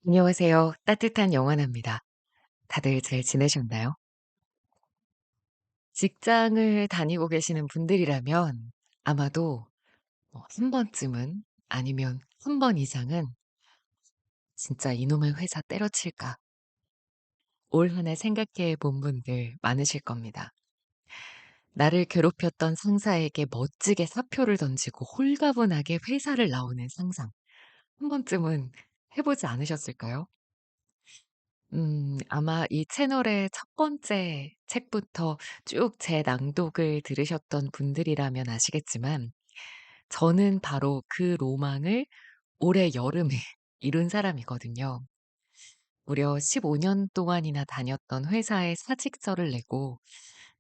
안녕하세요. 따뜻한 영화나입니다. 다들 잘 지내셨나요? 직장을 다니고 계시는 분들이라면 아마도 한 번쯤은 아니면 한 번 이상은 '진짜 이놈의 회사 때려칠까.' 올 한 해 생각해 본 분들 많으실 겁니다. 나를 괴롭혔던 상사에게 멋지게 사표를 던지고 홀가분하게 회사를 나오는 상상. 한 번쯤은 해 보지 않으셨을까요? 아마 이 채널의 첫 번째 책부터 쭉 제 낭독을 들으셨던 분들이라면 아시겠지만 저는 바로 그 로망을 올해 여름에 이룬 사람이거든요. 무려 15년 동안이나 다녔던 회사에 사직서를 내고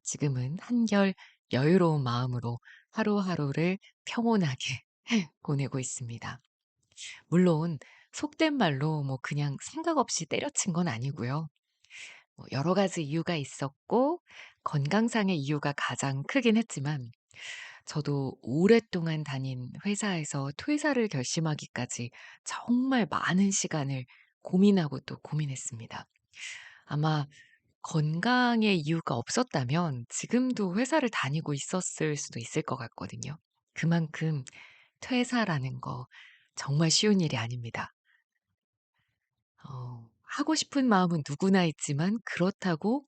지금은 한결 여유로운 마음으로 하루하루를 평온하게 보내고 있습니다. 물론 속된 말로 그냥 생각 없이 때려친 건 아니고요. 여러 가지 이유가 있었고 건강상의 이유가 가장 크긴 했지만 저도 오랫동안 다닌 회사에서 퇴사를 결심하기까지 정말 많은 시간을 고민하고 또 고민했습니다. 아마 건강의 이유가 없었다면 지금도 회사를 다니고 있었을 수도 있을 것 같거든요. 그만큼 퇴사라는 거 정말 쉬운 일이 아닙니다. 하고 싶은 마음은 누구나 있지만 그렇다고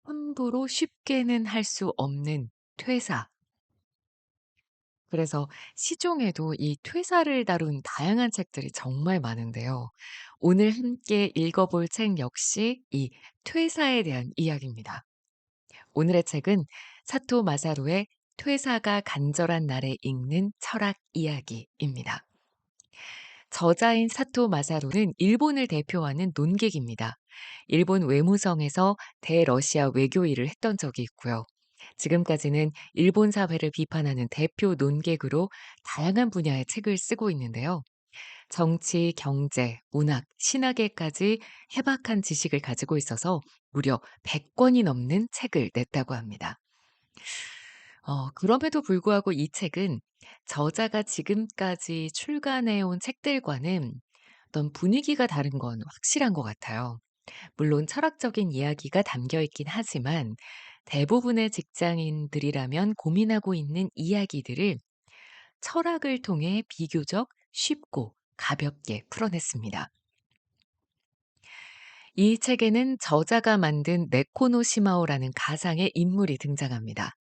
함부로 쉽게는 할 수 없는 퇴사. 그래서 시중에도 이 퇴사를 다룬 다양한 책들이 정말 많은데요. 오늘 함께 읽어볼 책 역시 이 퇴사에 대한 이야기입니다. 오늘의 책은 사토 마사루의 퇴사가 간절한 날에 읽는 철학 이야기입니다. 저자인 사토 마사루는 일본을 대표하는 논객입니다. 일본 외무성에서 대러시아 외교 일을 했던 적이 있고요. 지금까지는 일본 사회를 비판하는 대표 논객으로 다양한 분야의 책을 쓰고 있는데요. 정치, 경제, 문학, 신학에까지 해박한 지식을 가지고 있어서 무려 100권이 넘는 책을 냈다고 합니다. 그럼에도 불구하고 이 책은 저자가 지금까지 출간해 온 책들과는 어떤 분위기가 다른 건 확실한 것 같아요. 물론 철학적인 이야기가 담겨 있긴 하지만 대부분의 직장인들이라면 고민하고 있는 이야기들을 철학을 통해 비교적 쉽고 가볍게 풀어냈습니다. 이 책에는 저자가 만든 네코노 시마오라는 가상의 인물이 등장합니다.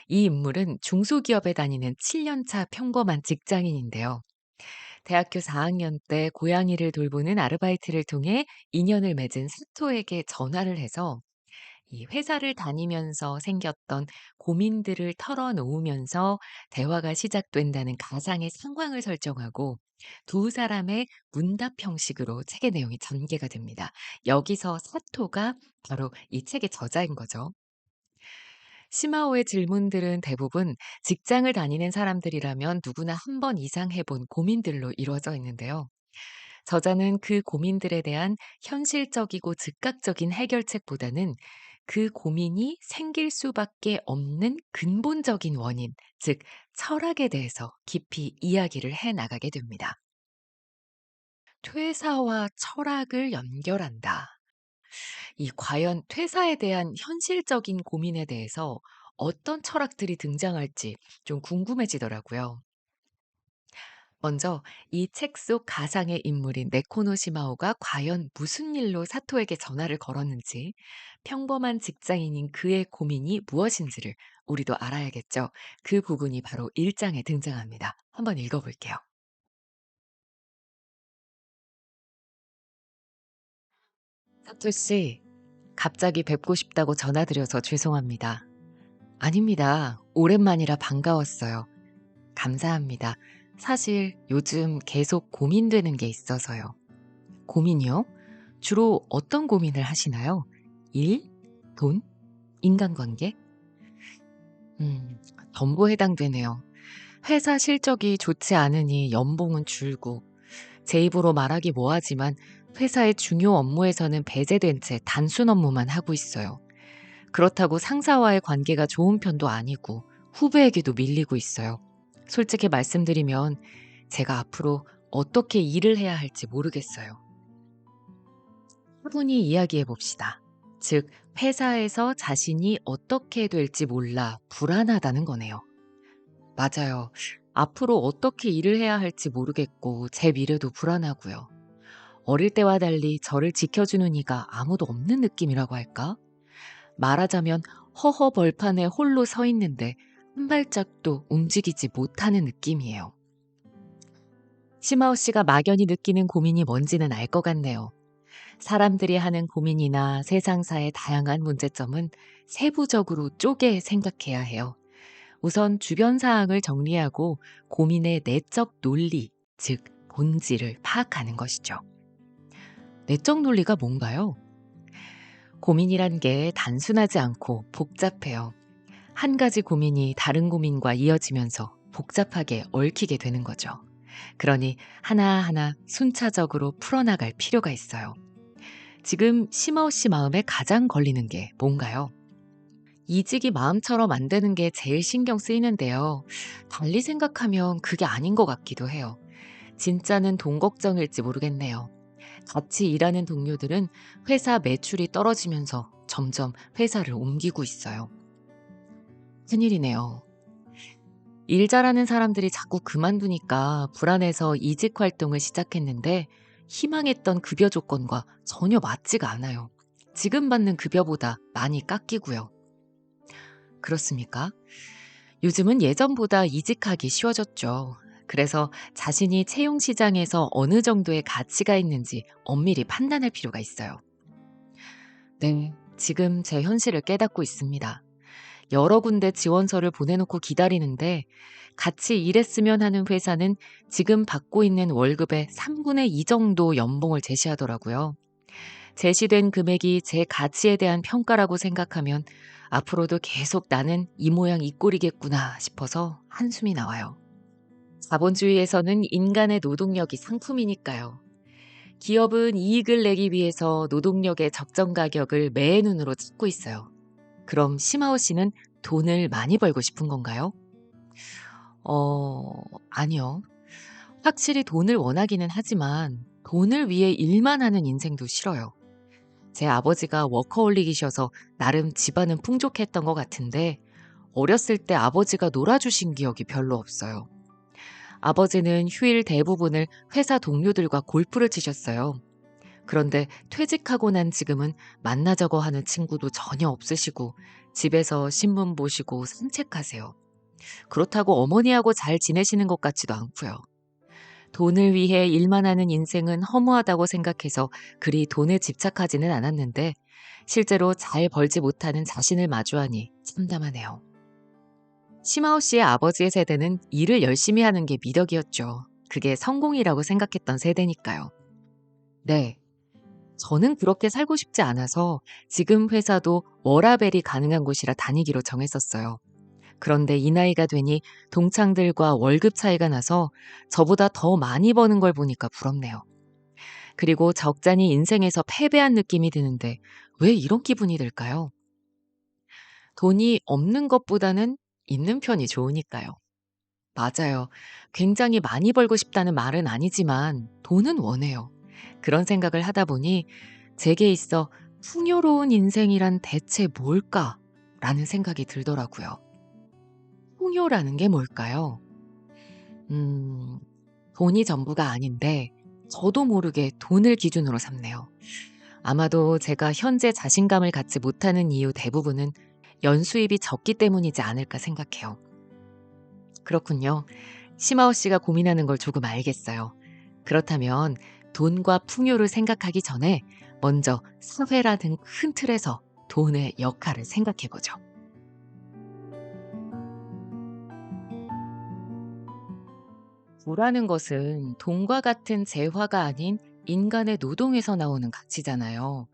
이 인물은 중소기업에 다니는 7년차 평범한 직장인인데요. 대학교 4학년 때 고양이를 돌보는 아르바이트를 통해 인연을 맺은 사토에게 전화를 해서 이 회사를 다니면서 생겼던 고민들을 털어놓으면서 대화가 시작된다는 가상의 상황을 설정하고 두 사람의 문답 형식으로 책의 내용이 전개가 됩니다. 여기서 사토가 바로 이 책의 저자인 거죠. 시마오의 질문들은 대부분 직장을 다니는 사람들이라면 누구나 한 번 이상 해본 고민들로 이루어져 있는데요. 저자는 그 고민들에 대한 현실적이고 즉각적인 해결책보다는 그 고민이 생길 수밖에 없는 근본적인 원인, 즉 철학에 대해서 깊이 이야기를 해 나가게 됩니다. 퇴사와 철학을 연결한다. 이 과연 퇴사에 대한 현실적인 고민에 대해서 어떤 철학들이 등장할지 좀 궁금해지더라고요. 먼저 이 책 속 가상의 인물인 네코노 시마오가 과연 무슨 일로 사토에게 전화를 걸었는지, 평범한 직장인인 그의 고민이 무엇인지를 우리도 알아야겠죠. 그 부분이 바로 1장에 등장합니다. 한번 읽어볼게요. 사토 씨, 갑자기 뵙고 싶다고 전화드려서 죄송합니다. 아닙니다. 오랜만이라 반가웠어요. 감사합니다. 사실 요즘 계속 고민되는 게 있어서요. 고민이요? 주로 어떤 고민을 하시나요? 일? 돈? 인간관계? 음, 전부 해당되네요. 회사 실적이 좋지 않으니 연봉은 줄고, 제 입으로 말하기 뭐하지만 회사의 중요 업무에서는 배제된 채 단순 업무만 하고 있어요. 그렇다고 상사와의 관계가 좋은 편도 아니고 후배에게도 밀리고 있어요. 솔직히 말씀드리면 제가 앞으로 어떻게 일을 해야 할지 모르겠어요. 차분히 이야기해 봅시다. 즉, 회사에서 자신이 어떻게 될지 몰라 불안하다는 거네요. 맞아요. 앞으로 어떻게 일을 해야 할지 모르겠고, 제 미래도 불안하고요. 어릴 때와 달리 저를 지켜주는 이가 아무도 없는 느낌이라고 할까? 말하자면 허허 벌판에 홀로 서 있는데 한 발짝도 움직이지 못하는 느낌이에요. 시마오 씨가 막연히 느끼는 고민이 뭔지는 알 것 같네요. 사람들이 하는 고민이나 세상사의 다양한 문제점은 세부적으로 쪼개 생각해야 해요. 우선 주변 사항을 정리하고 고민의 내적 논리, 즉 본질을 파악하는 것이죠. 내적 논리가 뭔가요? 고민이란 게 단순하지 않고 복잡해요. 한 가지 고민이 다른 고민과 이어지면서 복잡하게 얽히게 되는 거죠. 그러니 하나하나 순차적으로 풀어나갈 필요가 있어요. 지금 시마오 씨 마음에 가장 걸리는 게 뭔가요? 이직이 마음처럼 안 되는 게 제일 신경 쓰이는데요. 달리 생각하면 그게 아닌 것 같기도 해요. 진짜는 돈 걱정일지 모르겠네요. 같이 일하는 동료들은 회사 매출이 떨어지면서 점점 회사를 옮기고 있어요. 큰일이네요. 일 잘하는 사람들이 자꾸 그만두니까 불안해서 이직 활동을 시작했는데 희망했던 급여 조건과 전혀 맞지가 않아요. 지금 받는 급여보다 많이 깎이고요. 그렇습니까? 요즘은 예전보다 이직하기 쉬워졌죠. 그래서 자신이 채용 시장에서 어느 정도의 가치가 있는지 엄밀히 판단할 필요가 있어요. 네, 지금 제 현실을 깨닫고 있습니다. 여러 군데 지원서를 보내놓고 기다리는데 같이 일했으면 하는 회사는 지금 받고 있는 월급의 3분의 2 정도 연봉을 제시하더라고요. 제시된 금액이 제 가치에 대한 평가라고 생각하면 앞으로도 계속 나는 이 모양 이 꼴이겠구나 싶어서 한숨이 나와요. 자본주의에서는 인간의 노동력이 상품이니까요. 기업은 이익을 내기 위해서 노동력의 적정 가격을 매의 눈으로 찾고 있어요. 그럼 시마오 씨는 돈을 많이 벌고 싶은 건가요? 어, 아니요. 확실히 돈을 원하기는 하지만 돈을 위해 일만 하는 인생도 싫어요. 제 아버지가 워커홀릭이셔서 나름 집안은 풍족했던 것 같은데 어렸을 때 아버지가 놀아주신 기억이 별로 없어요. 아버지는 휴일 대부분을 회사 동료들과 골프를 치셨어요. 그런데 퇴직하고 난 지금은 만나자고 하는 친구도 전혀 없으시고 집에서 신문 보시고 산책하세요. 그렇다고 어머니하고 잘 지내시는 것 같지도 않고요. 돈을 위해 일만 하는 인생은 허무하다고 생각해서 그리 돈에 집착하지는 않았는데 실제로 잘 벌지 못하는 자신을 마주하니 참담하네요. 시마오 씨의 아버지의 세대는 일을 열심히 하는 게 미덕이었죠. 그게 성공이라고 생각했던 세대니까요. 네, 저는 그렇게 살고 싶지 않아서 지금 회사도 워라밸이 가능한 곳이라 다니기로 정했었어요. 그런데 이 나이가 되니 동창들과 월급 차이가 나서 저보다 더 많이 버는 걸 보니까 부럽네요. 그리고 적잖이 인생에서 패배한 느낌이 드는데 왜 이런 기분이 들까요? 돈이 없는 것보다는 있는 편이 좋으니까요. 맞아요. 굉장히 많이 벌고 싶다는 말은 아니지만 돈은 원해요. 그런 생각을 하다 보니 제게 있어 풍요로운 인생이란 대체 뭘까? 라는 생각이 들더라고요. 풍요라는 게 뭘까요? 음, 돈이 전부가 아닌데 저도 모르게 돈을 기준으로 삼네요. 아마도 제가 현재 자신감을 갖지 못하는 이유 대부분은 연수입이 적기 때문이지 않을까 생각해요. 그렇군요. 시마오 씨가 고민하는 걸 조금 알겠어요. 그렇다면 돈과 풍요를 생각하기 전에 먼저 사회라는 큰 틀에서 돈의 역할을 생각해 보죠. 부라는 것은 돈과 같은 재화가 아닌 인간의 노동에서 나오는 가치잖아요.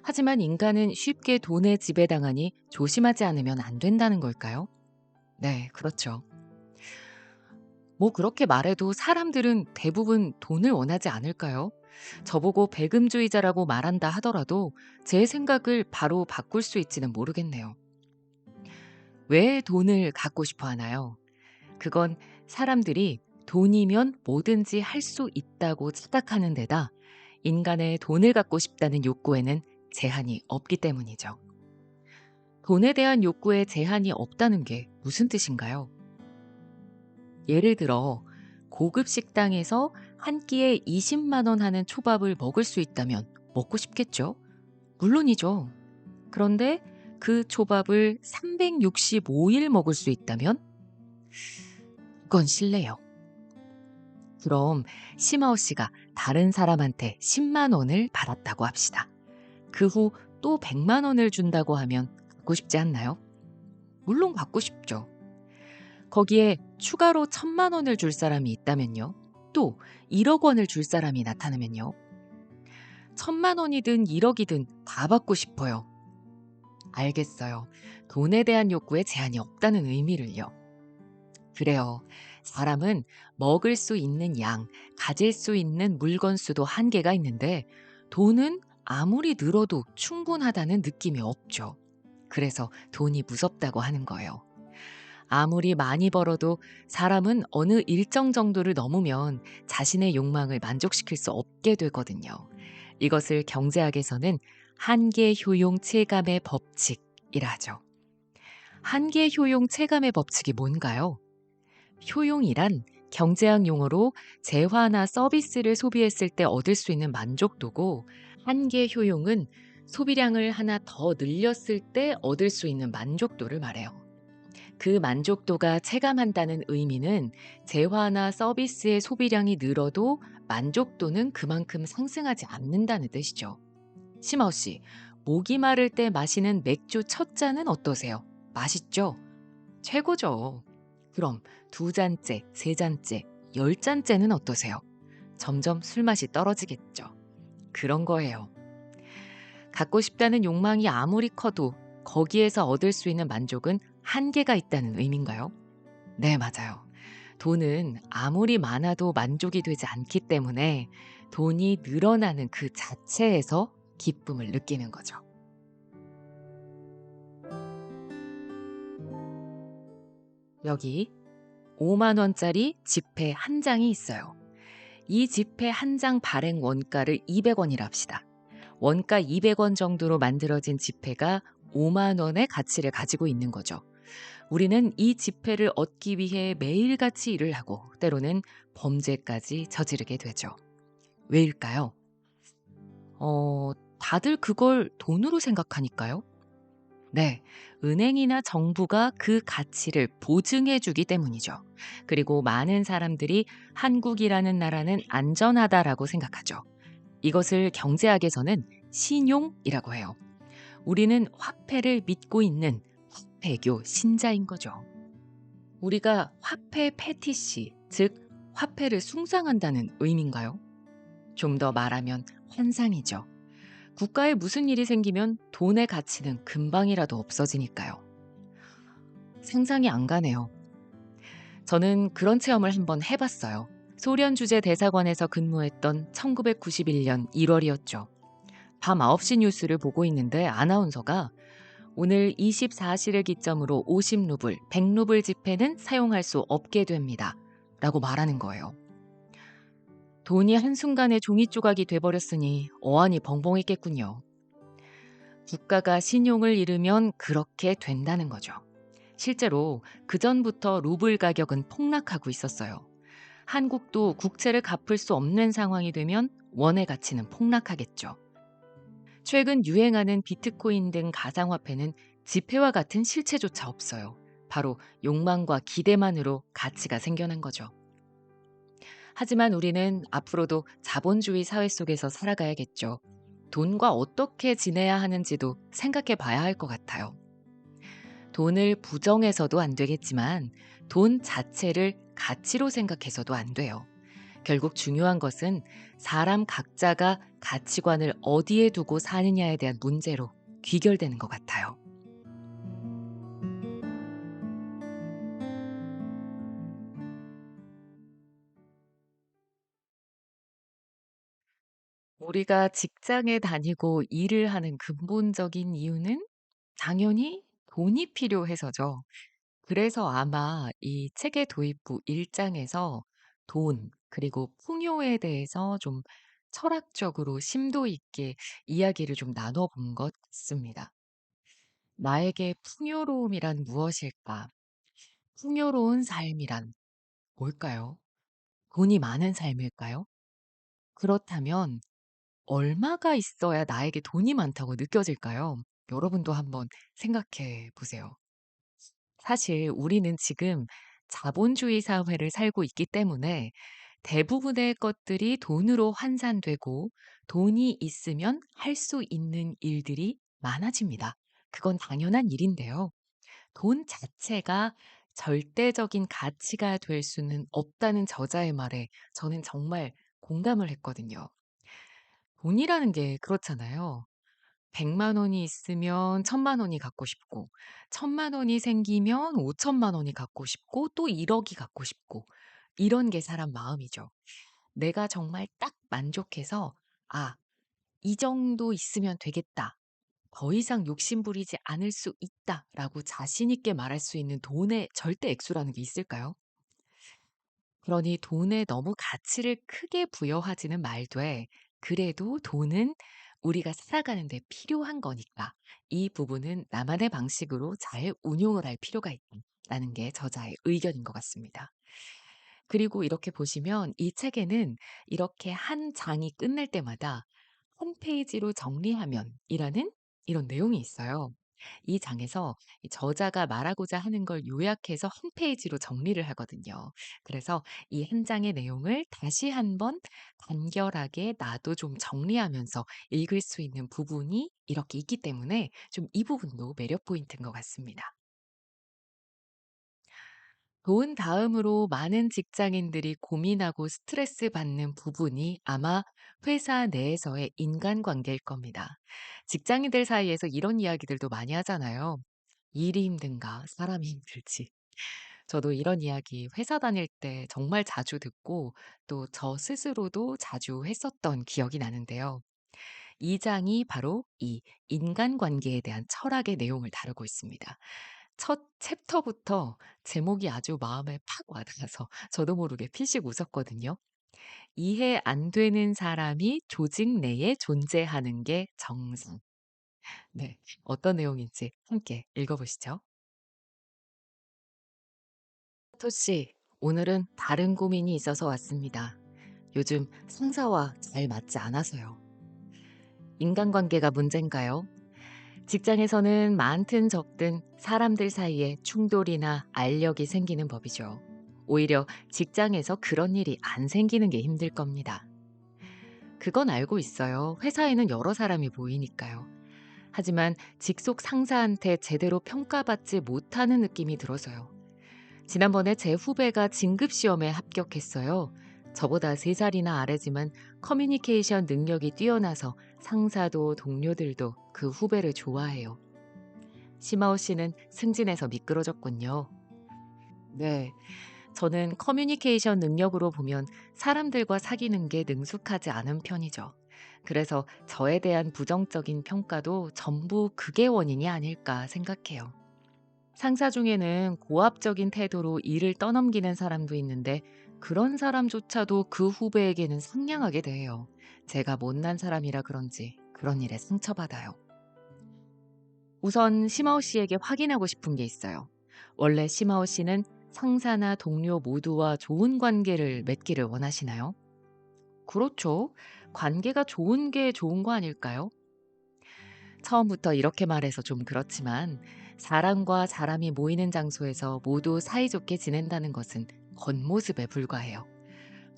하지만 인간은 쉽게 돈에 지배당하니 조심하지 않으면 안 된다는 걸까요? 네, 그렇죠. 뭐 그렇게 말해도 사람들은 대부분 돈을 원하지 않을까요? 저보고 배금주의자라고 말한다 하더라도 제 생각을 바로 바꿀 수 있지는 모르겠네요. 왜 돈을 갖고 싶어 하나요? 그건 사람들이 돈이면 뭐든지 할 수 있다고 착각하는 데다 인간의 돈을 갖고 싶다는 욕구에는 제한이 없기 때문이죠. 돈에 대한 욕구에 제한이 없다는 게 무슨 뜻인가요? 예를 들어 고급 식당에서 한 끼에 20만 원 하는 초밥을 먹을 수 있다면 먹고 싶겠죠? 물론이죠. 그런데 그 초밥을 365일 먹을 수 있다면 그건 실례요. 그럼 시마오 씨가 다른 사람한테 10만 원을 받았다고 합시다. 그 후 또 100만 원을 준다고 하면 갖고 싶지 않나요? 물론 갖고 싶죠. 거기에 추가로 1,000만 원을 줄 사람이 있다면요. 또 1억 원을 줄 사람이 나타나면요. 1,000만 원이든 1억이든 다 받고 싶어요. 알겠어요. 돈에 대한 욕구에 제한이 없다는 의미를요. 그래요. 사람은 먹을 수 있는 양, 가질 수 있는 물건 수도 한계가 있는데 돈은 아무리 늘어도 충분하다는 느낌이 없죠. 그래서 돈이 무섭다고 하는 거예요. 아무리 많이 벌어도 사람은 어느 일정 정도를 넘으면 자신의 욕망을 만족시킬 수 없게 되거든요. 이것을 경제학에서는 한계 효용 체감의 법칙이라 하죠. 한계 효용 체감의 법칙이 뭔가요? 효용이란 경제학 용어로 재화나 서비스를 소비했을 때 얻을 수 있는 만족도고, 한계 효용은 소비량을 하나 더 늘렸을 때 얻을 수 있는 만족도를 말해요. 그 만족도가 체감한다는 의미는 재화나 서비스의 소비량이 늘어도 만족도는 그만큼 상승하지 않는다는 뜻이죠. 시마오 씨, 목이 마를 때 마시는 맥주 첫 잔은 어떠세요? 맛있죠? 최고죠. 그럼 두 잔째, 세 잔째, 열 잔째는 어떠세요? 점점 술맛이 떨어지겠죠. 그런 거예요. 갖고 싶다는 욕망이 아무리 커도 거기에서 얻을 수 있는 만족은 한계가 있다는 의미인가요? 네, 맞아요. 돈은 아무리 많아도 만족이 되지 않기 때문에 돈이 늘어나는 그 자체에서 기쁨을 느끼는 거죠. 여기 5만 원짜리 지폐 한 장이 있어요. 이 지폐 한 장 발행 원가를 200원이라 합시다. 원가 200원 정도로 만들어진 지폐가 5만 원의 가치를 가지고 있는 거죠. 우리는 이 지폐를 얻기 위해 매일같이 일을 하고 때로는 범죄까지 저지르게 되죠. 왜일까요? 다들 그걸 돈으로 생각하니까요. 네, 은행이나 정부가 그 가치를 보증해 주기 때문이죠. 그리고 많은 사람들이 한국이라는 나라는 안전하다라고 생각하죠. 이것을 경제학에서는 신용이라고 해요. 우리는 화폐를 믿고 있는 화폐교 신자인 거죠. 우리가 화폐 패티시, 즉 화폐를 숭상한다는 의미인가요? 좀 더 말하면 환상이죠. 국가에 무슨 일이 생기면 돈의 가치는 금방이라도 없어지니까요. 상상이 안 가네요. 저는 그런 체험을 한번 해봤어요. 소련 주재 대사관에서 근무했던 1991년 1월이었죠. 밤 9시 뉴스를 보고 있는데 아나운서가 오늘 24시를 기점으로 50루블, 100루블 지폐는 사용할 수 없게 됩니다. 라고 말하는 거예요. 돈이 한순간에 종이 조각이 돼버렸으니 어안이 벙벙했겠군요. 국가가 신용을 잃으면 그렇게 된다는 거죠. 실제로 그전부터 루블 가격은 폭락하고 있었어요. 한국도 국채를 갚을 수 없는 상황이 되면 원의 가치는 폭락하겠죠. 최근 유행하는 비트코인 등 가상화폐는 지폐와 같은 실체조차 없어요. 바로 욕망과 기대만으로 가치가 생겨난 거죠. 하지만 우리는 앞으로도 자본주의 사회 속에서 살아가야겠죠. 돈과 어떻게 지내야 하는지도 생각해 봐야 할 것 같아요. 돈을 부정해서도 안 되겠지만 돈 자체를 가치로 생각해서도 안 돼요. 결국 중요한 것은 사람 각자가 가치관을 어디에 두고 사느냐에 대한 문제로 귀결되는 것 같아요. 우리가 직장에 다니고 일을 하는 근본적인 이유는 당연히 돈이 필요해서죠. 그래서 아마 이 책의 도입부 1장에서 돈 그리고 풍요에 대해서 좀 철학적으로 심도 있게 이야기를 좀 나눠 본 것 같습니다. 나에게 풍요로움이란 무엇일까? 풍요로운 삶이란 뭘까요? 돈이 많은 삶일까요? 그렇다면 얼마가 있어야 나에게 돈이 많다고 느껴질까요? 여러분도 한번 생각해 보세요. 사실 우리는 지금 자본주의 사회를 살고 있기 때문에 대부분의 것들이 돈으로 환산되고 돈이 있으면 할 수 있는 일들이 많아집니다. 그건 당연한 일인데요. 돈 자체가 절대적인 가치가 될 수는 없다는 저자의 말에 저는 정말 공감을 했거든요. 돈이라는 게 그렇잖아요. 100만 원이 있으면 1000만 원이 갖고 싶고, 1000만 원이 생기면 5천만 원이 갖고 싶고, 또 1억이 갖고 싶고, 이런 게 사람 마음이죠. 내가 정말 딱 만족해서, 아, 이 정도 있으면 되겠다. 더 이상 욕심 부리지 않을 수 있다라고 자신 있게 말할 수 있는 돈의 절대 액수라는 게 있을까요? 그러니 돈에 너무 가치를 크게 부여하지는 말되 그래도 돈은 우리가 살아가는 데 필요한 거니까 이 부분은 나만의 방식으로 잘 운용을 할 필요가 있다라는 게 저자의 의견인 것 같습니다. 그리고 이렇게 보시면 이 책에는 이렇게 한 장이 끝날 때마다 한 페이지로 정리하면이라는 이런 내용이 있어요. 이 장에서 이 저자가 말하고자 하는 걸 요약해서 한 페이지로 정리를 하거든요. 그래서 이 한 장의 내용을 다시 한번 간결하게 나도 좀 정리하면서 읽을 수 있는 부분이 이렇게 있기 때문에 좀 이 부분도 매력 포인트인 것 같습니다. 돈 다음으로 많은 직장인들이 고민하고 스트레스 받는 부분이 아마 회사 내에서의 인간관계일 겁니다. 직장인들 사이에서 이런 이야기들도 많이 하잖아요. 일이 힘든가, 사람이 힘들지. 저도 이런 이야기 회사 다닐 때 정말 자주 듣고 또 저 스스로도 자주 했었던 기억이 나는데요. 이 장이 바로 이 인간관계에 대한 철학의 내용을 다루고 있습니다. 첫 챕터부터 제목이 아주 마음에 팍 와닿아서 저도 모르게 피식 웃었거든요. 이해 안 되는 사람이 조직 내에 존재하는 게 정상. 네. 어떤 내용인지 함께 읽어보시죠. 토씨, 오늘은 다른 고민이 있어서 왔습니다. 요즘 상사와 잘 맞지 않아서요. 인간관계가 문제인가요? 직장에서는 많든 적든 사람들 사이에 충돌이나 알력이 생기는 법이죠. 오히려 직장에서 그런 일이 안 생기는 게 힘들 겁니다. 그건 알고 있어요. 회사에는 여러 사람이 보이니까요. 하지만 직속 상사한테 제대로 평가받지 못하는 느낌이 들어서요. 지난번에 제 후배가 진급시험에 합격했어요. 저보다 3살이나 아래지만 커뮤니케이션 능력이 뛰어나서 상사도 동료들도 그 후배를 좋아해요. 시마오 씨는 승진해서 미끄러졌군요. 네, 저는 커뮤니케이션 능력으로 보면 사람들과 사귀는 게 능숙하지 않은 편이죠. 그래서 저에 대한 부정적인 평가도 전부 그게 원인이 아닐까 생각해요. 상사 중에는 고압적인 태도로 일을 떠넘기는 사람도 있는데 그런 사람조차도 그 후배에게는 상냥하게 대해요. 제가 못난 사람이라 그런지 그런 일에 상처받아요. 우선 시마오 씨에게 확인하고 싶은 게 있어요. 원래 시마오 씨는 상사나 동료 모두와 좋은 관계를 맺기를 원하시나요? 그렇죠. 관계가 좋은 게 좋은 거 아닐까요? 처음부터 이렇게 말해서 좀 그렇지만 사람과 사람이 모이는 장소에서 모두 사이좋게 지낸다는 것은 겉모습에 불과해요.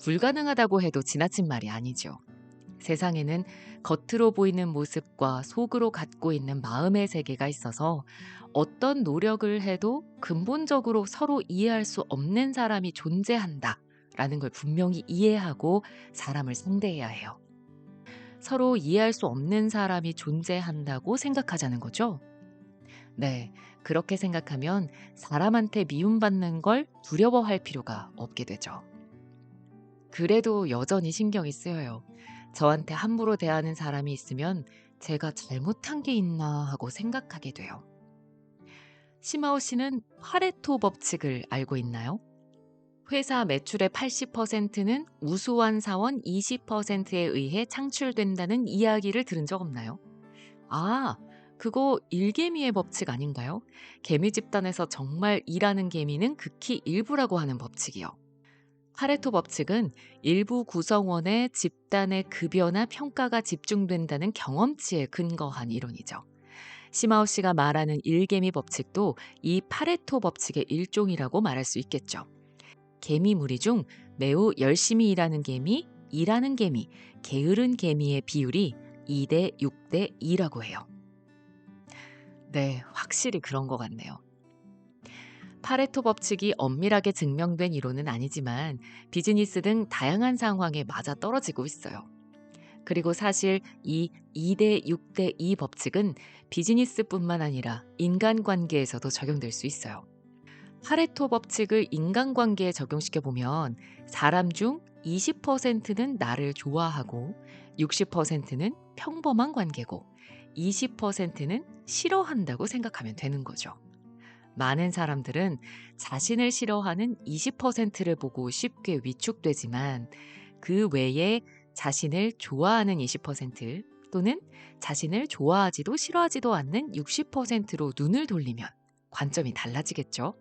불가능하다고 해도 지나친 말이 아니죠. 세상에는 겉으로 보이는 모습과 속으로 갖고 있는 마음의 세계가 있어서 어떤 노력을 해도 근본적으로 서로 이해할 수 없는 사람이 존재한다. 라는 걸 분명히 이해하고 사람을 상대해야 해요. 서로 이해할 수 없는 사람이 존재한다고 생각하자는 거죠. 네, 그렇게 생각하면 사람한테 미움받는 걸 두려워할 필요가 없게 되죠. 그래도 여전히 신경이 쓰여요. 저한테 함부로 대하는 사람이 있으면 제가 잘못한 게 있나 하고 생각하게 돼요. 시마오 씨는 파레토 법칙을 알고 있나요? 회사 매출의 80%는 우수한 사원 20%에 의해 창출된다는 이야기를 들은 적 없나요? 아, 그거 일개미의 법칙 아닌가요? 개미 집단에서 정말 일하는 개미는 극히 일부라고 하는 법칙이요. 파레토 법칙은 일부 구성원의 집단의 급여나 평가가 집중된다는 경험치에 근거한 이론이죠. 시마우씨가 말하는 일개미 법칙도 이 파레토 법칙의 일종이라고 말할 수 있겠죠. 개미 무리 중 매우 열심히 일하는 개미, 일하는 개미, 게으른 개미의 비율이 2대 6대 2라고 해요. 네, 확실히 그런 것 같네요. 파레토 법칙이 엄밀하게 증명된 이론은 아니지만 비즈니스 등 다양한 상황에 맞아 떨어지고 있어요. 그리고 사실 이 2대 6대 2 법칙은 비즈니스뿐만 아니라 인간관계에서도 적용될 수 있어요. 파레토 법칙을 인간관계에 적용시켜 보면 사람 중 20%는 나를 좋아하고 60%는 평범한 관계고 20%는 싫어한다고 생각하면 되는 거죠. 많은 사람들은 자신을 싫어하는 20%를 보고 쉽게 위축되지만 그 외에 자신을 좋아하는 20% 또는 자신을 좋아하지도 싫어하지도 않는 60%로 눈을 돌리면 관점이 달라지겠죠.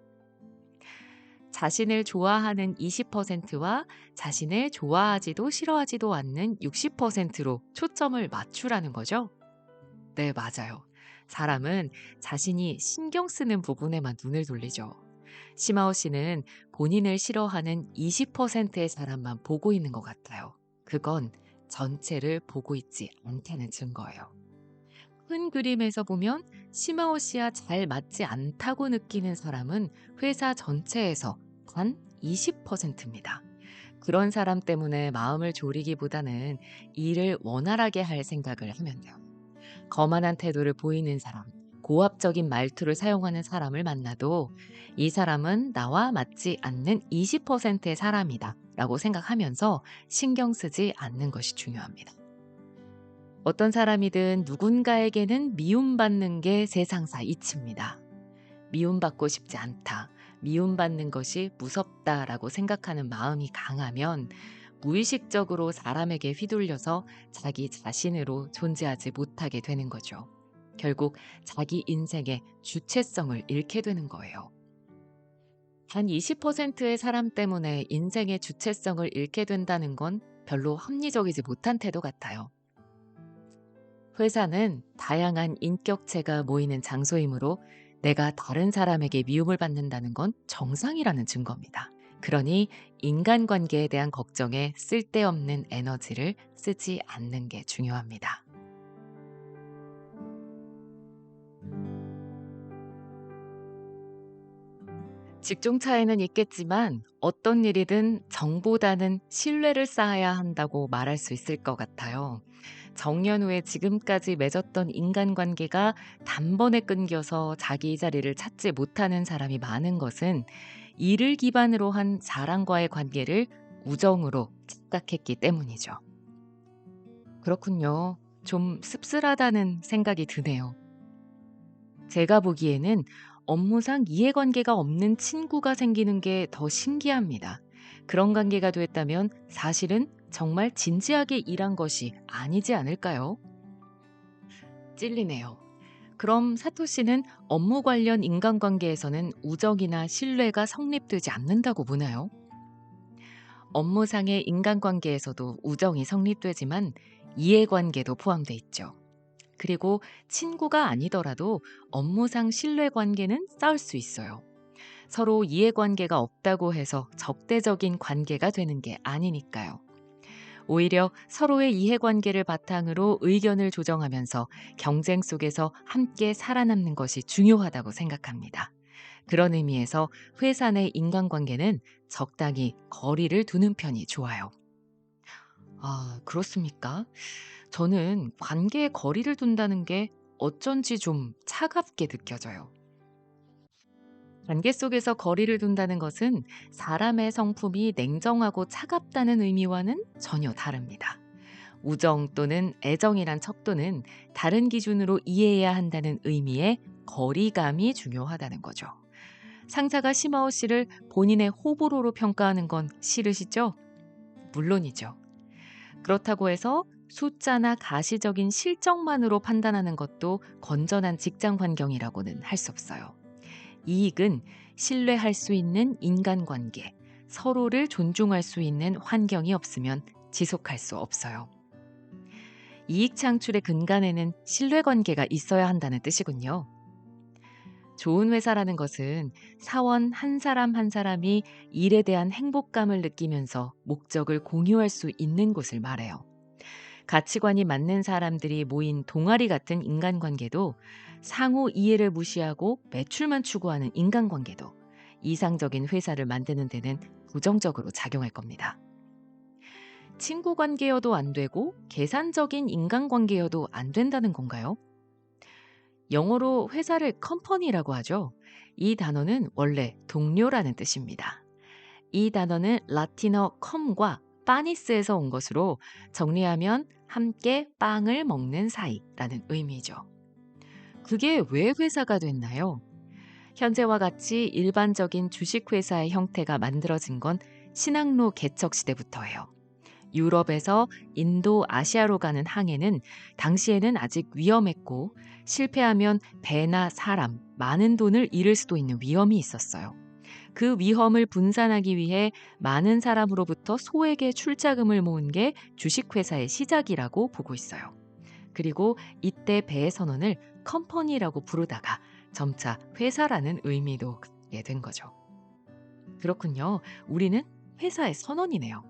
자신을 좋아하는 20%와 자신을 좋아하지도 싫어하지도 않는 60%로 초점을 맞추라는 거죠. 네, 맞아요. 사람은 자신이 신경 쓰는 부분에만 눈을 돌리죠. 시마오 씨는 본인을 싫어하는 20%의 사람만 보고 있는 것 같아요. 그건 전체를 보고 있지 않다는 증거예요. 큰 그림에서 보면 시마오 씨와 잘 맞지 않다고 느끼는 사람은 회사 전체에서 단 20%입니다. 그런 사람 때문에 마음을 졸이기보다는 일을 원활하게 할 생각을 하면 돼요. 거만한 태도를 보이는 사람, 고압적인 말투를 사용하는 사람을 만나도 이 사람은 나와 맞지 않는 20%의 사람이다 라고 생각하면서 신경 쓰지 않는 것이 중요합니다. 어떤 사람이든 누군가에게는 미움받는 게 세상사 이치입니다. 미움받고 싶지 않다, 미움받는 것이 무섭다라고 생각하는 마음이 강하면 무의식적으로 사람에게 휘둘려서 자기 자신으로 존재하지 못하게 되는 거죠. 결국 자기 인생의 주체성을 잃게 되는 거예요. 단 20%의 사람 때문에 인생의 주체성을 잃게 된다는 건 별로 합리적이지 못한 태도 같아요. 회사는 다양한 인격체가 모이는 장소이므로 내가 다른 사람에게 미움을 받는다는 건 정상이라는 증거입니다. 그러니 인간관계에 대한 걱정에 쓸데없는 에너지를 쓰지 않는 게 중요합니다. 직종 차이는 있겠지만 어떤 일이든 정보다는 신뢰를 쌓아야 한다고 말할 수 있을 것 같아요. 정년 후에 지금까지 맺었던 인간관계가 단번에 끊겨서 자기 자리를 찾지 못하는 사람이 많은 것은 이를 기반으로 한 사람과의 관계를 우정으로 착각했기 때문이죠. 그렇군요. 좀 씁쓸하다는 생각이 드네요. 제가 보기에는 업무상 이해관계가 없는 친구가 생기는 게 더 신기합니다. 그런 관계가 됐다면 사실은 정말 진지하게 일한 것이 아니지 않을까요? 찔리네요. 그럼 사토 씨는 업무 관련 인간관계에서는 우정이나 신뢰가 성립되지 않는다고 보나요? 업무상의 인간관계에서도 우정이 성립되지만 이해관계도 포함돼 있죠. 그리고 친구가 아니더라도 업무상 신뢰관계는 쌓을 수 있어요. 서로 이해관계가 없다고 해서 적대적인 관계가 되는 게 아니니까요. 오히려 서로의 이해관계를 바탕으로 의견을 조정하면서 경쟁 속에서 함께 살아남는 것이 중요하다고 생각합니다. 그런 의미에서 회사 내 인간관계는 적당히 거리를 두는 편이 좋아요. 아, 그렇습니까? 저는 관계에 거리를 둔다는 게 어쩐지 좀 차갑게 느껴져요. 관계 속에서 거리를 둔다는 것은 사람의 성품이 냉정하고 차갑다는 의미와는 전혀 다릅니다. 우정 또는 애정이란 척도는 다른 기준으로 이해해야 한다는 의미의 거리감이 중요하다는 거죠. 상사가 시마오 씨를 본인의 호불호로 평가하는 건 싫으시죠? 물론이죠. 그렇다고 해서 숫자나 가시적인 실적만으로 판단하는 것도 건전한 직장 환경이라고는 할 수 없어요. 이익은 신뢰할 수 있는 인간관계, 서로를 존중할 수 있는 환경이 없으면 지속할 수 없어요. 이익 창출의 근간에는 신뢰관계가 있어야 한다는 뜻이군요. 좋은 회사라는 것은 사원 한 사람 한 사람이 일에 대한 행복감을 느끼면서 목적을 공유할 수 있는 곳을 말해요. 가치관이 맞는 사람들이 모인 동아리 같은 인간관계도, 상호 이해를 무시하고 매출만 추구하는 인간관계도 이상적인 회사를 만드는 데는 부정적으로 작용할 겁니다. 친구 관계여도 안 되고 계산적인 인간관계여도 안 된다는 건가요? 영어로 회사를 컴퍼니라고 하죠. 이 단어는 원래 동료라는 뜻입니다. 이 단어는 라틴어 컴과 파니스에서 온 것으로 정리하면 함께 빵을 먹는 사이라는 의미죠. 그게 왜 회사가 됐나요? 현재와 같이 일반적인 주식회사의 형태가 만들어진 건 신항로 개척 시대부터예요. 유럽에서 인도, 아시아로 가는 항해는 당시에는 아직 위험했고, 실패하면 배나 사람, 많은 돈을 잃을 수도 있는 위험이 있었어요. 그 위험을 분산하기 위해 많은 사람으로부터 소액의 출자금을 모은 게 주식회사의 시작이라고 보고 있어요. 그리고 이때 배의 선언을 컴퍼니라고 부르다가 점차 회사라는 의미도 갖게 된 거죠. 그렇군요. 우리는 회사의 선원이네요.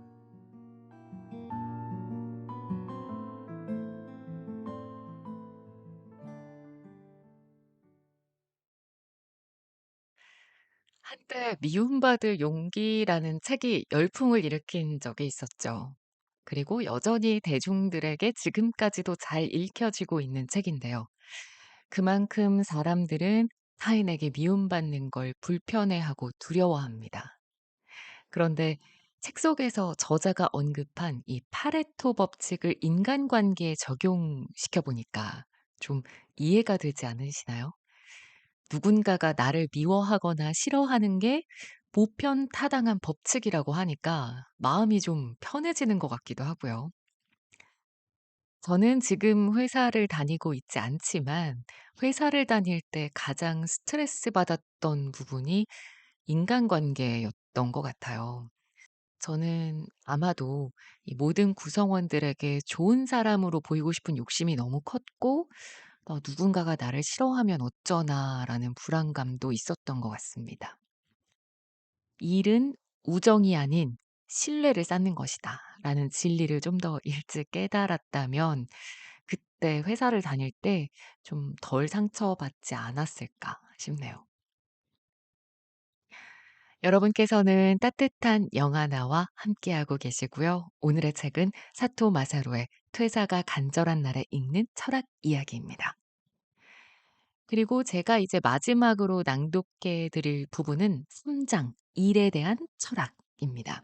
한때 미움받을 용기라는 책이 열풍을 일으킨 적이 있었죠. 그리고 여전히 대중들에게 지금까지도 잘 읽혀지고 있는 책인데요. 그만큼 사람들은 타인에게 미움받는 걸 불편해하고 두려워합니다. 그런데 책 속에서 저자가 언급한 이 파레토 법칙을 인간관계에 적용시켜 보니까 좀 이해가 되지 않으시나요? 누군가가 나를 미워하거나 싫어하는 게 보편타당한 법칙이라고 하니까 마음이 좀 편해지는 것 같기도 하고요. 저는 지금 회사를 다니고 있지 않지만 회사를 다닐 때 가장 스트레스 받았던 부분이 인간관계였던 것 같아요. 저는 아마도 이 모든 구성원들에게 좋은 사람으로 보이고 싶은 욕심이 너무 컸고, '누군가가 나를 싫어하면 어쩌나.'라는 불안감도 있었던 것 같습니다. '일은 우정이 아닌 신뢰를 쌓는 것이다.'라는 진리를 좀 더 일찍 깨달았다면 그때 회사를 다닐 때 좀 덜 상처받지 않았을까 싶네요. 여러분께서는 따뜻한 영화나와 함께하고 계시고요. 오늘의 책은 사토 마사루의 퇴사가 간절한 날에 읽는 철학 이야기입니다. 그리고 제가 이제 마지막으로 낭독해 드릴 부분은 3장 일에 대한 철학입니다.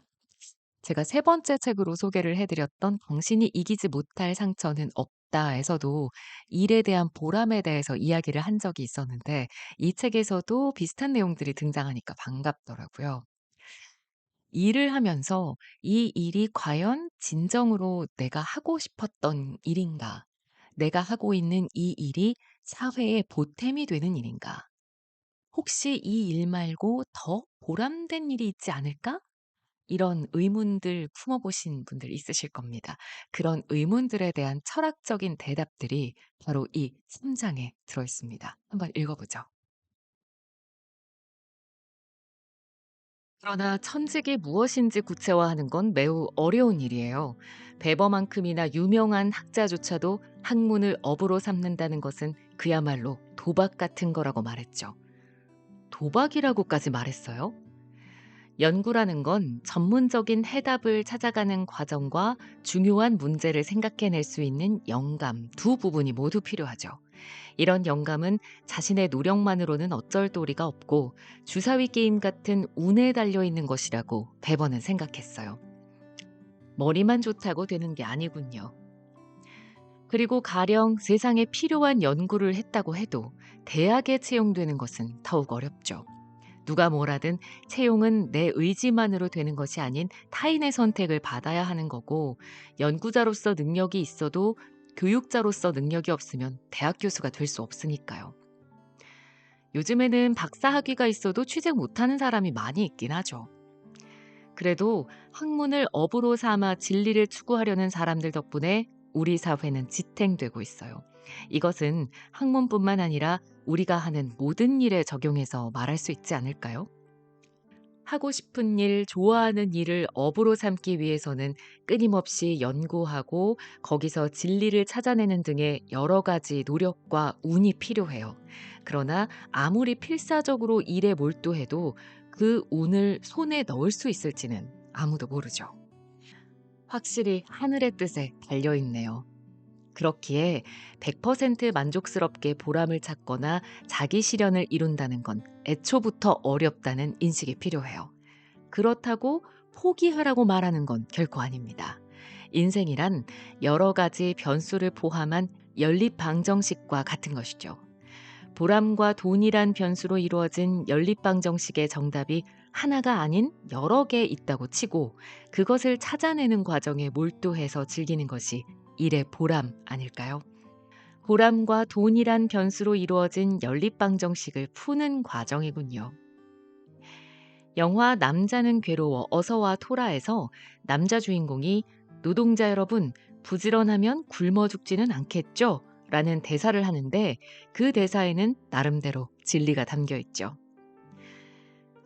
제가 세 번째 책으로 소개를 해 드렸던 당신이 이기지 못할 상처는 없다에서도 일에 대한 보람에 대해서 이야기를 한 적이 있었는데, 이 책에서도 비슷한 내용들이 등장하니까 반갑더라고요. 일을 하면서 '이 일이 과연 진정으로 내가 하고 싶었던 일인가? 내가 하고 있는 이 일이 사회에 보탬이 되는 일인가? 혹시 이 일 말고 더 보람된 일이 있지 않을까?' 이런 의문들 품어 보신 분들 있으실 겁니다. 그런 의문들에 대한 철학적인 대답들이 바로 이 3 장에 들어 있습니다. 한번 읽어 보죠. 그러나 천직이 무엇인지 구체화하는 건 매우 어려운 일이에요. 베버만큼이나 유명한 학자조차도 학문을 업으로 삼는다는 것은 그야말로 도박 같은 거라고 말했죠. 도박이라고까지 말했어요? 연구라는 건 전문적인 해답을 찾아가는 과정과 중요한 문제를 생각해낼 수 있는 영감 두 부분이 모두 필요하죠. 이런 영감은 자신의 노력만으로는 어쩔 도리가 없고 주사위 게임 같은 운에 달려 있는 것이라고 베버는 생각했어요. 머리만 좋다고 되는 게 아니군요. 그리고 가령 세상에 필요한 연구를 했다고 해도 대학에 채용되는 것은 더욱 어렵죠. 누가 뭐라든 채용은 내 의지만으로 되는 것이 아닌 타인의 선택을 받아야 하는 거고, 연구자로서 능력이 있어도 교육자로서 능력이 없으면 대학 교수가 될 수 없으니까요. 요즘에는 박사 학위가 있어도 취직 못하는 사람이 많이 있긴 하죠. 그래도 학문을 업으로 삼아 진리를 추구하려는 사람들 덕분에 우리 사회는 지탱되고 있어요. 이것은 학문뿐만 아니라 우리가 하는 모든 일에 적용해서 말할 수 있지 않을까요? 하고 싶은 일, 좋아하는 일을 업으로 삼기 위해서는 끊임없이 연구하고 거기서 진리를 찾아내는 등의 여러 가지 노력과 운이 필요해요. 그러나 아무리 필사적으로 일에 몰두해도 그 운을 손에 넣을 수 있을지는 아무도 모르죠. 확실히 하늘의 뜻에 달려 있네요. 그렇기에 100% 만족스럽게 보람을 찾거나 자기 실현을 이룬다는 건 애초부터 어렵다는 인식이 필요해요. 그렇다고 포기하라고 말하는 건 결코 아닙니다. 인생이란 여러 가지 변수를 포함한 연립방정식과 같은 것이죠. 보람과 돈이란 변수로 이루어진 연립방정식의 정답이 하나가 아닌 여러 개 있다고 치고 그것을 찾아내는 과정에 몰두해서 즐기는 것이 일의 보람 아닐까요? 보람과 돈이란 변수로 이루어진 연립방정식을 푸는 과정이군요. 영화 남자는 괴로워 어서와 토라에서 남자 주인공이 노동자 여러분, 부지런하면 굶어 죽지는 않겠죠? 라는 대사를 하는데 그 대사에는 나름대로 진리가 담겨 있죠.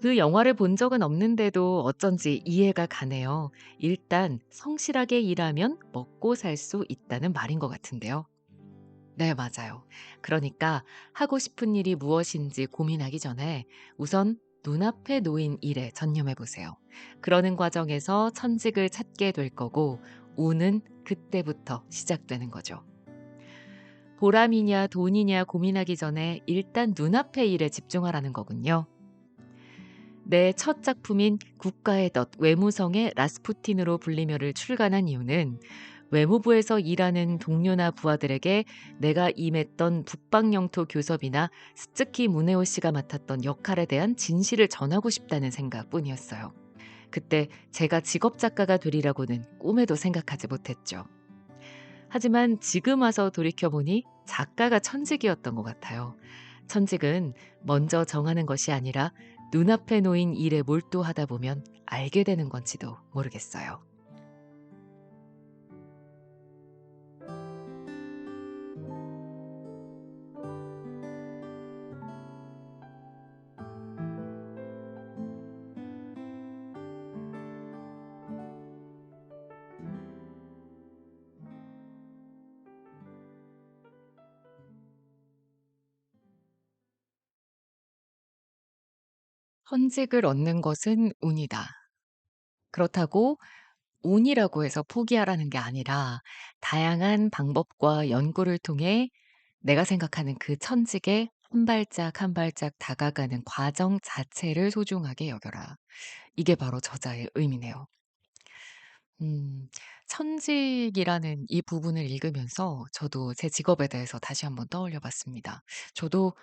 그 영화를 본 적은 없는데도 어쩐지 이해가 가네요. 일단 성실하게 일하면 먹고 살 수 있다는 말인 것 같은데요. 네, 맞아요. 그러니까 하고 싶은 일이 무엇인지 고민하기 전에 우선 눈앞에 놓인 일에 전념해 보세요. 그러는 과정에서 천직을 찾게 될 거고, 운은 그때부터 시작되는 거죠. 보람이냐 돈이냐 고민하기 전에 일단 눈앞의 일에 집중하라는 거군요. 내 첫 작품인 국가의 덫 외무성의 라스푸틴으로 불리며를 출간한 이유는 외무부에서 일하는 동료나 부하들에게 내가 임했던 북방 영토 교섭이나 스즈키 무네오 씨가 맡았던 역할에 대한 진실을 전하고 싶다는 생각뿐이었어요. 그때 제가 직업 작가가 되리라고는 꿈에도 생각하지 못했죠. 하지만 지금 와서 돌이켜보니 작가가 천직이었던 것 같아요. 천직은 먼저 정하는 것이 아니라 눈앞에 놓인 일에 몰두하다 보면 알게 되는 건지도 모르겠어요. 천직을 얻는 것은 운이다. 그렇다고 운이라고 해서 포기하라는 게 아니라 다양한 방법과 연구를 통해 내가 생각하는 그 천직에 한 발짝 한 발짝 다가가는 과정 자체를 소중하게 여겨라. 이게 바로 저자의 의미네요. 음, 천직이라는 이 부분을 읽으면서 저도 제 직업에 대해서 다시 한번 떠올려 봤습니다. 저도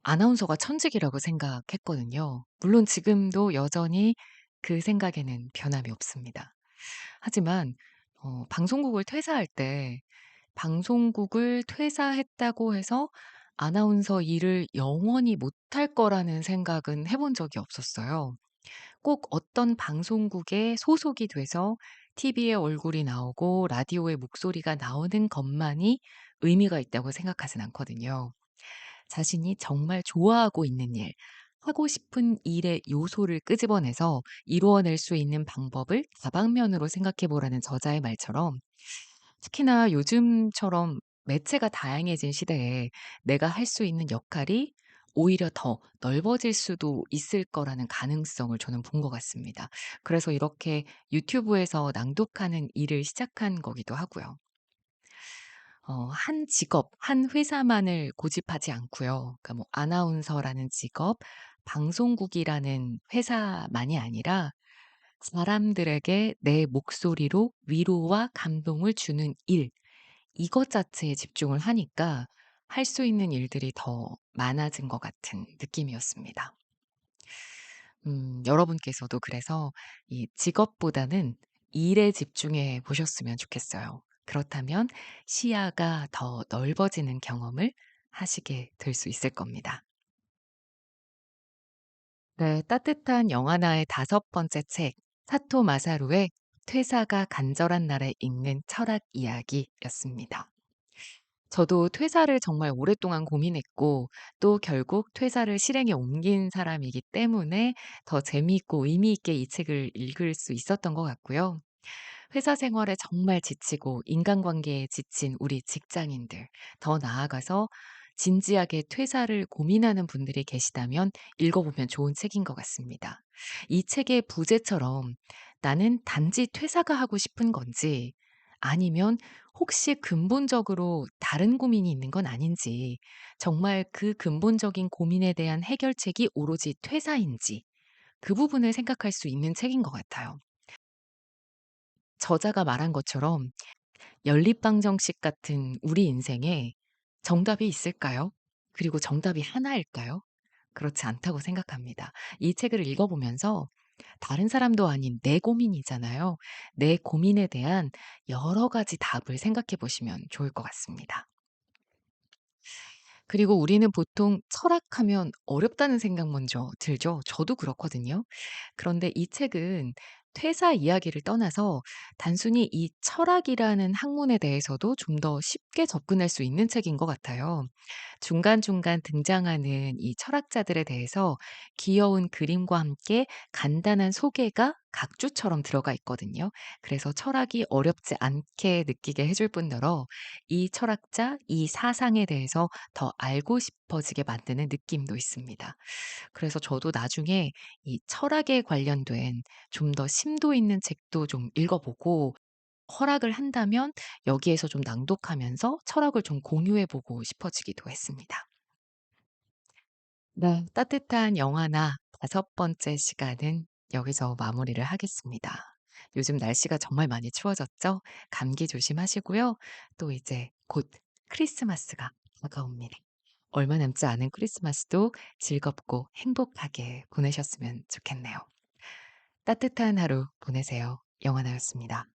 아나운서가 천직이라고 생각했거든요. 물론 지금도 여전히 그 생각에는 변함이 없습니다. 하지만 방송국을 퇴사할 때 방송국을 퇴사했다고 해서 아나운서 일을 영원히 못할 거라는 생각은 해본 적이 없었어요. 꼭 어떤 방송국에 소속이 돼서 TV에 얼굴이 나오고 라디오에 목소리가 나오는 것만이 의미가 있다고 생각하진 않거든요. 자신이 정말 좋아하고 있는 일, 하고 싶은 일의 요소를 끄집어내서 이루어낼 수 있는 방법을 다방면으로 생각해 보라는 저자의 말처럼 특히나 요즘처럼 매체가 다양해진 시대에 내가 할 수 있는 역할이 오히려 더 넓어질 수도 있을 거라는 가능성을 저는 본 것 같습니다. 그래서 이렇게 유튜브에서 낭독하는 일을 시작한 거기도 하고요. 한 직업, 한 회사만을 고집하지 않고요. 그러니까 뭐 아나운서라는 직업, 방송국이라는 회사만이 아니라 사람들에게 내 목소리로 위로와 감동을 주는 일, 이것 자체에 집중을 하니까 할 수 있는 일들이 더 많아진 것 같은 느낌이었습니다. 여러분께서도 그래서 이 직업보다는 일에 집중해 보셨으면 좋겠어요. 그렇다면 시야가 더 넓어지는 경험을 하시게 될 수 있을 겁니다. 네, 따뜻한 영하나의 다섯 번째 책, 사토 마사루의 퇴사가 간절한 날에 읽는 철학 이야기였습니다. 저도 퇴사를 정말 오랫동안 고민했고 또 결국 퇴사를 실행에 옮긴 사람이기 때문에 더 재미있고 의미 있게 이 책을 읽을 수 있었던 것 같고요. 회사 생활에 정말 지치고 인간관계에 지친 우리 직장인들, 더 나아가서 진지하게 퇴사를 고민하는 분들이 계시다면 읽어보면 좋은 책인 것 같습니다. 이 책의 부제처럼 나는 단지 퇴사가 하고 싶은 건지 아니면 혹시 근본적으로 다른 고민이 있는 건 아닌지, 정말 그 근본적인 고민에 대한 해결책이 오로지 퇴사인지 그 부분을 생각할 수 있는 책인 것 같아요. 저자가 말한 것처럼 연립방정식 같은 우리 인생에 정답이 있을까요? 그리고 정답이 하나일까요? 그렇지 않다고 생각합니다. 이 책을 읽어보면서 다른 사람도 아닌 내 고민이잖아요. 내 고민에 대한 여러 가지 답을 생각해 보시면 좋을 것 같습니다. 그리고 우리는 보통 철학하면 어렵다는 생각 먼저 들죠. 저도 그렇거든요. 그런데 이 책은 퇴사 이야기를 떠나서 단순히 이 철학이라는 학문에 대해서도 좀 더 쉽게 접근할 수 있는 책인 것 같아요. 중간중간 등장하는 이 철학자들에 대해서 귀여운 그림과 함께 간단한 소개가 각주처럼 들어가 있거든요. 그래서 철학이 어렵지 않게 느끼게 해줄 뿐더러 이 철학자, 이 사상에 대해서 더 알고 싶어지게 만드는 느낌도 있습니다. 그래서 저도 나중에 이 철학에 관련된 좀 더 심도 있는 책도 좀 읽어보고 허락을 한다면 여기에서 좀 낭독하면서 철학을 좀 공유해 보고 싶어지기도 했습니다. 네. 따뜻한 영화나 다섯 번째 시간은 여기서 마무리를 하겠습니다. 요즘 날씨가 정말 많이 추워졌죠? 감기 조심하시고요. 또 이제 곧 크리스마스가 다가옵니다. 얼마 남지 않은 크리스마스도 즐겁고 행복하게 보내셨으면 좋겠네요. 따뜻한 하루 보내세요. 영화나였습니다.